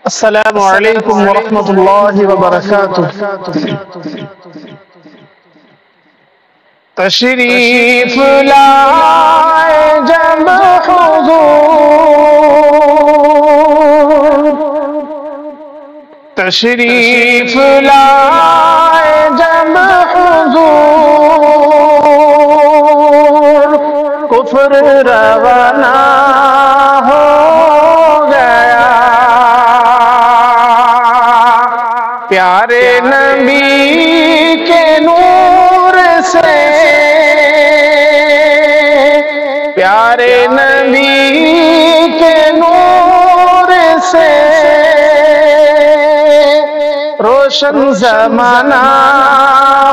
السلام علیکم ورحمۃ اللہ وبرکاتہ۔ تشریف لائے جب حضور، تشریف لائے جب حضور، کفر روانہ ہو گیا۔ پیارے نبی کے نور سے، پیارے نبی کے نور سے روشن زمانہ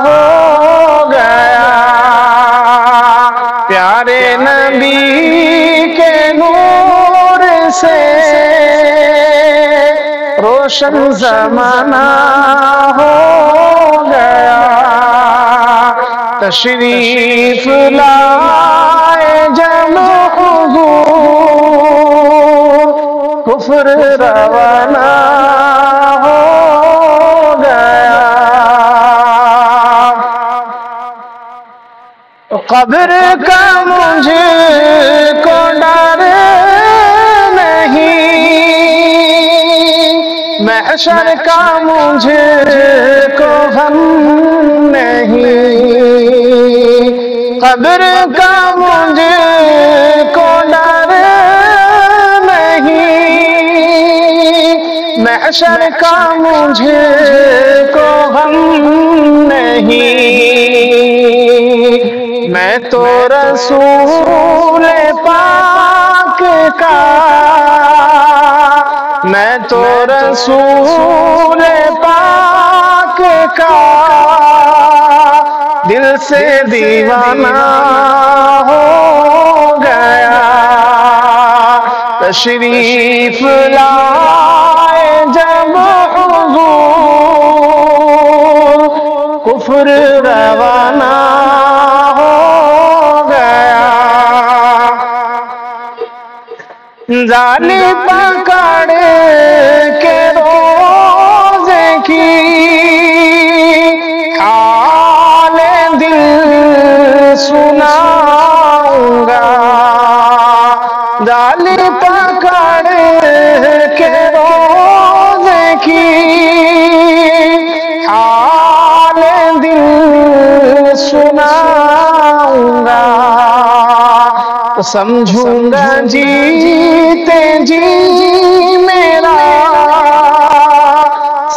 ہو گیا۔ پیارے نبی کے نور سے روشن زمانہ ہو گیا۔ تشریف لائے جب حضور، کفر روانہ ہو گیا۔ قبر کا مجھے کو ڈر نہیں، محشر کا مجھے کو غم نہیں، قبر کا مجھے کو ڈر نہیں، محشر کا مجھے کو غم نہیں۔ میں تو رسول پاک کا، میں تو رسول پاک کا دل سے دیوانہ ہو گیا۔ تشریف لائے جب حضور، کفر روانہ ہو گیا۔ ظالم پکڑ کے روزے کی حال دل سناؤں گا، ظالم پکڑ کے روزے کی حال دل سناؤں گا۔ تو سمجھوں گا جیتے جی میرا،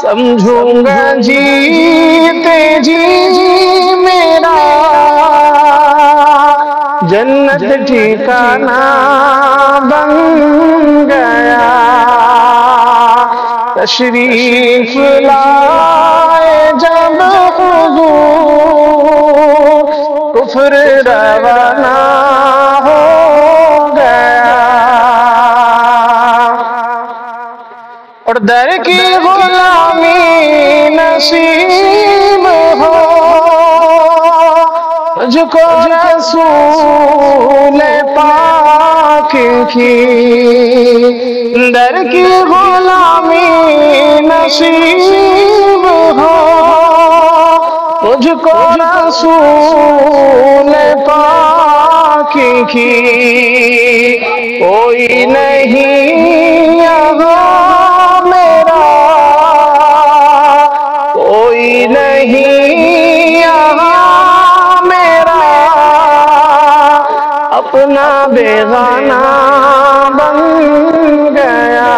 سمجھوں گا جیتے جی میرا جنت ٹھکانہ بن گیا۔ تشریف لائے جب حضور، کفر روانہ ہو گیا۔ اور در کی غلامی نصیب ہو مجھ کو رسول پاک کی، در کی غلامی نصیب ہو مجھ کو رسول پاک کی۔ کوئی نہیں یہاں میرا، کوئی نہیں یہاں میرا اپنا بیگانہ بن گیا۔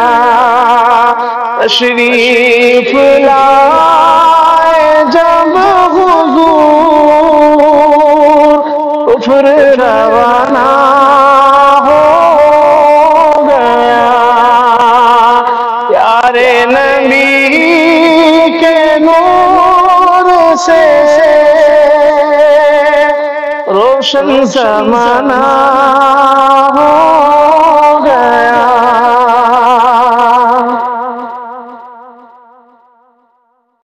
تشریف لائے جب حضور، کفر روانہ ہو گیا۔ پیارے نبی کے نور سے روشن زمانہ ہو